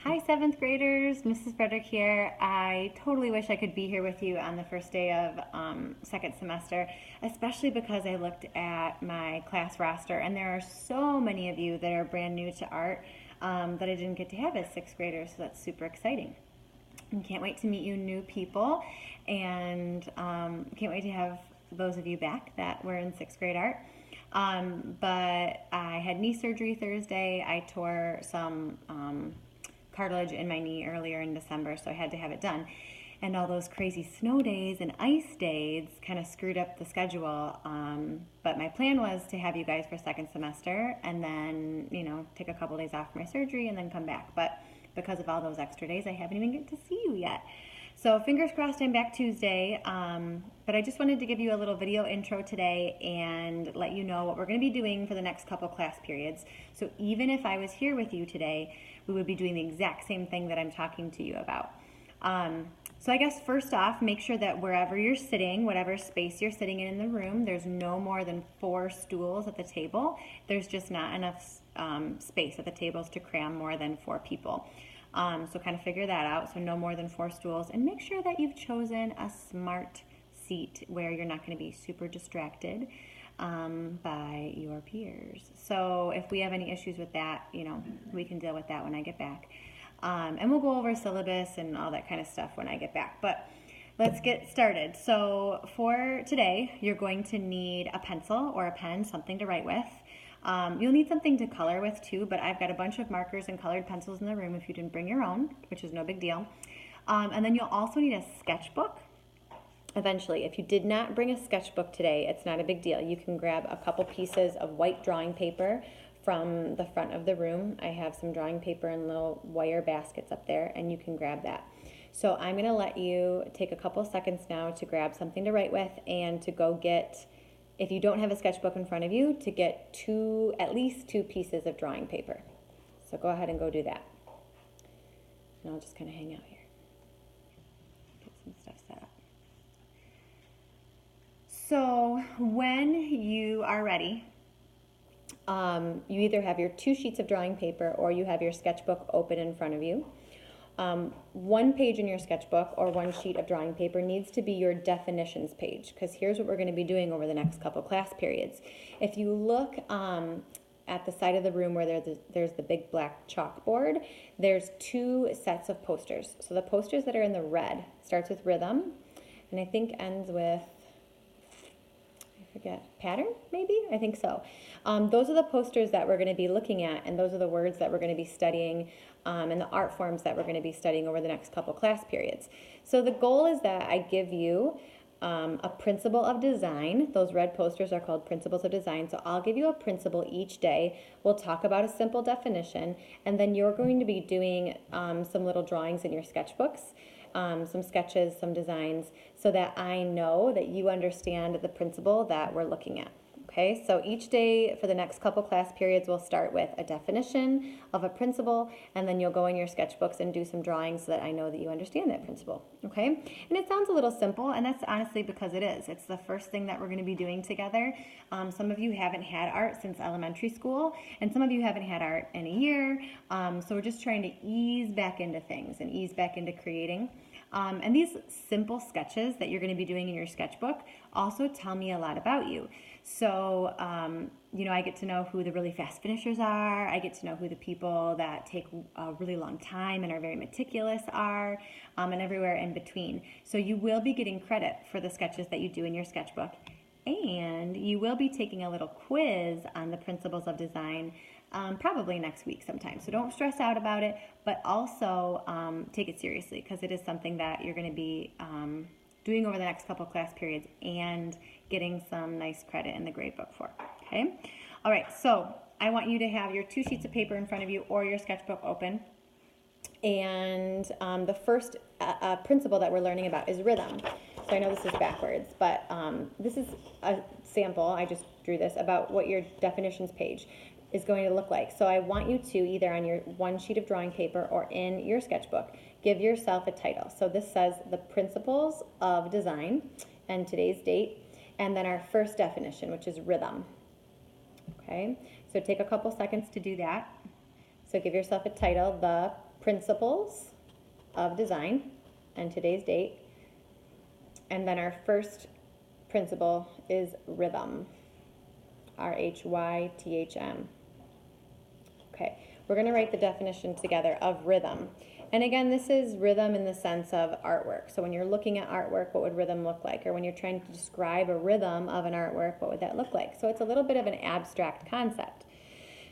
Hi, seventh graders. Mrs. Frederick here. I totally wish I could be here with you on the first day of second semester, especially because I looked at my class roster and there are so many of you that are brand new to art that I didn't get to have as sixth graders, so that's super exciting. And can't wait to meet you new people, and can't wait to have those of you back that were in sixth grade art. But I had knee surgery Thursday. I tore some cartilage in my knee earlier in December, so I had to have it done. And all those crazy snow days and ice days kind of screwed up the schedule. But my plan was to have you guys for second semester and then, take a couple days off for my surgery and then come back. But because of all those extra days, I haven't even get to see you yet. So fingers crossed I'm back Tuesday, but I just wanted to give you a little video intro today and let you know what we're going to be doing for the next couple class periods. So even if I was here with you today, we would be doing the exact same thing that I'm talking to you about. So I guess first off, make sure that wherever you're sitting, whatever space you're sitting in the room, there's no more than 4 stools at the table. There's just not enough space at the tables to cram more than 4 people. So kind of figure that out. So no more than 4 stools, and make sure that you've chosen a smart seat where you're not going to be super distracted by your peers. So if we have any issues with that, we can deal with that when I get back. And we'll go over syllabus and all that kind of stuff when I get back. But let's get started. So for today, you're going to need a pencil or a pen, something to write with. You'll need something to color with too, but I've got a bunch of markers and colored pencils in the room if you didn't bring your own, which is no big deal. And then you'll also need a sketchbook. Eventually, if you did not bring a sketchbook today, it's not a big deal. You can grab a couple pieces of white drawing paper from the front of the room. I have some drawing paper in little wire baskets up there, and you can grab that. So I'm going to let you take a couple seconds now to grab something to write with and to go get, if you don't have a sketchbook in front of you, to get at least two pieces of drawing paper. So go ahead and go do that. And I'll just kind of hang out here. Get some stuff set up. So when you are ready, you either have your 2 sheets of drawing paper or you have your sketchbook open in front of you. 1 page in your sketchbook or 1 sheet of drawing paper needs to be your definitions page, because here's what we're going to be doing over the next couple class periods. If you look at the side of the room where there's the big black chalkboard, there's 2 sets of posters. So the posters that are in the red starts with rhythm and I think ends with, I forget, pattern maybe? I think so. Those are the posters that we're going to be looking at, and those are the words that we're going to be studying and the art forms that we're going to be studying over the next couple class periods. So the goal is that I give you a principle of design. Those red posters are called principles of design. So I'll give you a principle each day. We'll talk about a simple definition, and then you're going to be doing some little drawings in your sketchbooks, some sketches, some designs, so that I know that you understand the principle that we're looking at. Okay, so each day for the next couple class periods, we'll start with a definition of a principle, and then you'll go in your sketchbooks and do some drawings so that I know that you understand that principle. Okay, and it sounds a little simple, and that's honestly because it is. It's the first thing that we're going to be doing together. Some of you haven't had art since elementary school, and some of you haven't had art in a year, so we're just trying to ease back into things and ease back into creating. And these simple sketches that you're going to be doing in your sketchbook also tell me a lot about you. So, I get to know who the really fast finishers are. I get to know who the people that take a really long time and are very meticulous are, and everywhere in between. So you will be getting credit for the sketches that you do in your sketchbook. And you will be taking a little quiz on the principles of design probably next week sometime. So don't stress out about it, but also take it seriously, because it is something that you're going to be doing over the next couple class periods and getting some nice credit in the grade book for. Okay? All right, so I want you to have your 2 sheets of paper in front of you or your sketchbook open. And the first principle that we're learning about is rhythm. So I know this is backwards, but this is a sample, I just drew this, about what your definitions page is going to look like. So I want you to, either on your 1 sheet of drawing paper or in your sketchbook, give yourself a title. So this says the principles of design and today's date, and then our first definition, which is rhythm. Okay, so take a couple seconds to do that. So give yourself a title, the principles of design and today's date. And then our first principle is rhythm, R-H-Y-T-H-M. Okay, we're going to write the definition together of rhythm. And again, this is rhythm in the sense of artwork. So when you're looking at artwork, what would rhythm look like? Or when you're trying to describe a rhythm of an artwork, what would that look like? So it's a little bit of an abstract concept.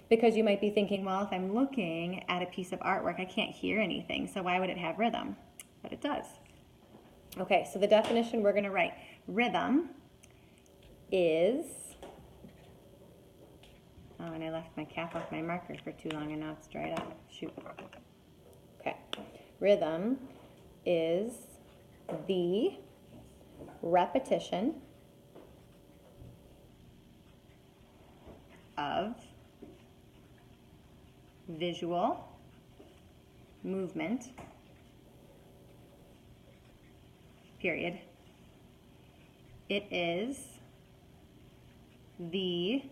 Because you might be thinking, well, if I'm looking at a piece of artwork, I can't hear anything, so why would it have rhythm? But it does. Okay, so the definition we're going to write. Rhythm is, oh, and I left my cap off my marker for too long and now it's dried up. Shoot. Okay, rhythm is the repetition of visual movement, period. It is the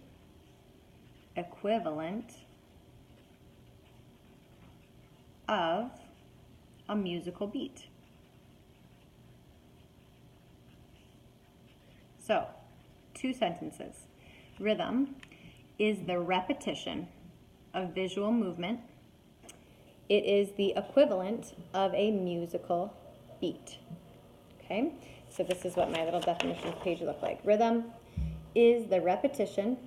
equivalent of a musical beat. So, two sentences. Rhythm is the repetition of visual movement. It is the equivalent of a musical beat. Okay, so this is what my little definitions page look like. Rhythm is the repetition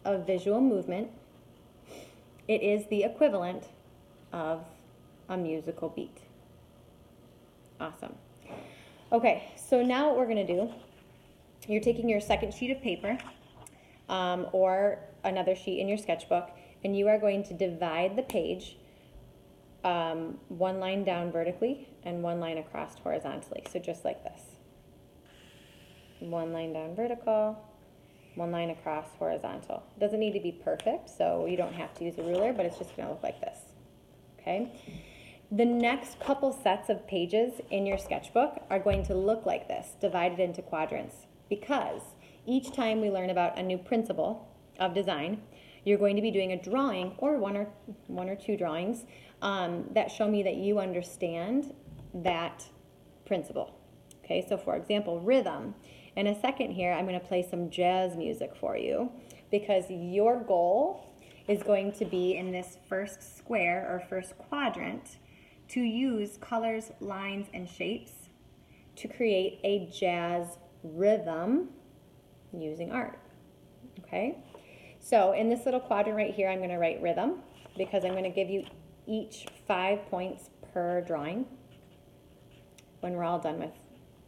of visual movement. It is the equivalent of a musical beat. Awesome. Okay, so now what we're going to do, you're taking your second sheet of paper or another sheet in your sketchbook, and you are going to divide the page one line down vertically and one line across horizontally. So just like this. One line down vertical, one line across horizontal. It doesn't need to be perfect, so you don't have to use a ruler, but it's just going to look like this. Okay? The next couple sets of pages in your sketchbook are going to look like this, divided into quadrants, because each time we learn about a new principle of design, you're going to be doing a drawing or one or two drawings that show me that you understand that principle. Okay, so for example, rhythm. In a second here, I'm going to play some jazz music for you because your goal is going to be in this first square or first quadrant to use colors, lines, and shapes to create a jazz rhythm using art. Okay? So in this little quadrant right here, I'm going to write rhythm because I'm going to give you each 5 points per drawing when we're all done with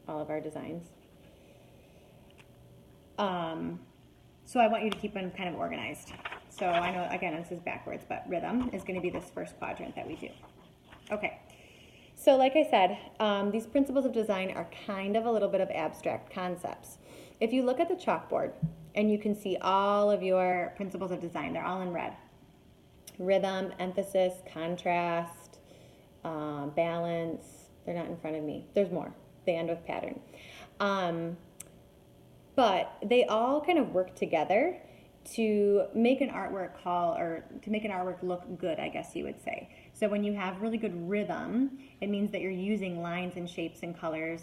all of our designs. So I want you to keep them kind of organized. So I know, again, this is backwards, but rhythm is going to be this first quadrant that we do. Okay. So like I said, these principles of design are kind of a little bit of abstract concepts. If you look at the chalkboard and you can see all of your principles of design, they're all in red. Rhythm, emphasis, contrast, balance. They're not in front of me. There's more. They end with pattern. But they all kind of work together to make an artwork to make an artwork look good, I guess you would say. So when you have really good rhythm, it means that you're using lines and shapes and colors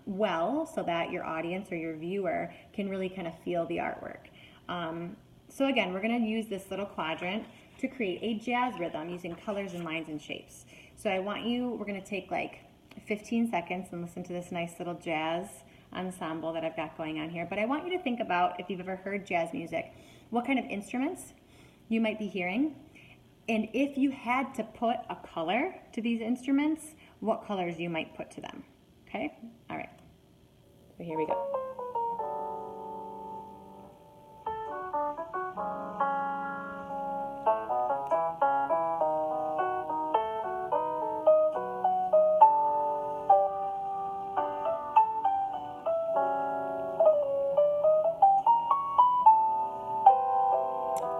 well so that your audience or your viewer can really kind of feel the artwork. So again, we're going to use this little quadrant to create a jazz rhythm using colors and lines and shapes. So we're going to take like 15 seconds and listen to this nice little jazz ensemble that I've got going on here. But I want you to think about, if you've ever heard jazz music, what kind of instruments you might be hearing. And if you had to put a color to these instruments, what colors you might put to them. Okay? All right. So here we go.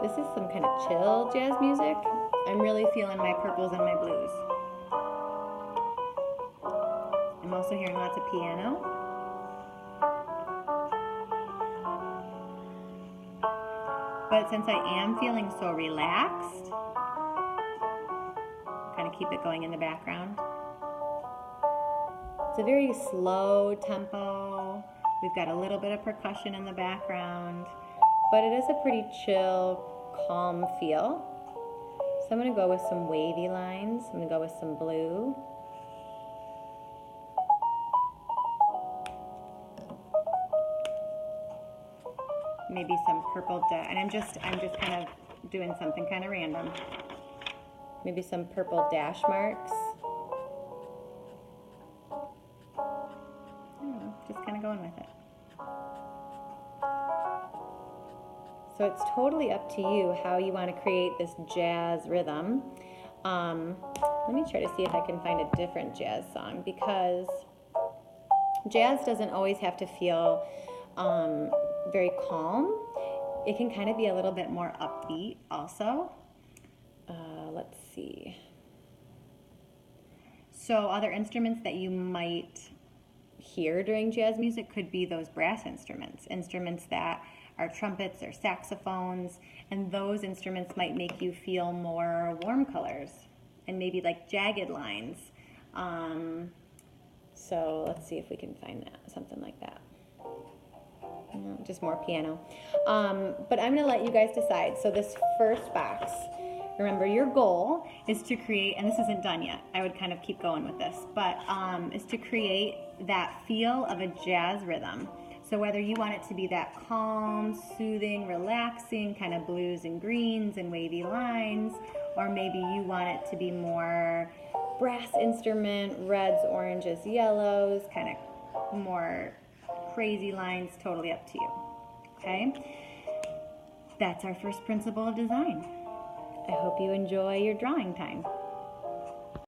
This is some kind of chill jazz music. I'm really feeling my purples and my blues. I'm also hearing lots of piano. But since I am feeling so relaxed, kind of keep it going in the background. It's a very slow tempo. We've got a little bit of percussion in the background, but it is a pretty chill, calm feel. So I'm going to go with some wavy lines. I'm going to go with some blue. Maybe some purple, and I'm just kind of doing something kind of random. Maybe some purple dash marks. I don't know, just kind of going with it. So it's totally up to you how you want to create this jazz rhythm. Let me try to see if I can find a different jazz song, because jazz doesn't always have to feel very calm. It can kind of be a little bit more upbeat also. Let's see. So other instruments that you might hear during jazz music could be those brass instruments, instruments that are trumpets or saxophones, and those instruments might make you feel more warm colors and maybe like jagged lines. So let's see if we can find that, something like that. Just more piano. But I'm going to let you guys decide. So this first box, remember your goal is to create, and this isn't done yet, I would kind of keep going with this, but is to create that feel of a jazz rhythm. So whether you want it to be that calm, soothing, relaxing, kind of blues and greens and wavy lines, or maybe you want it to be more brass instrument, reds, oranges, yellows, kind of more crazy lines, totally up to you. Okay? That's our first principle of design. I hope you enjoy your drawing time.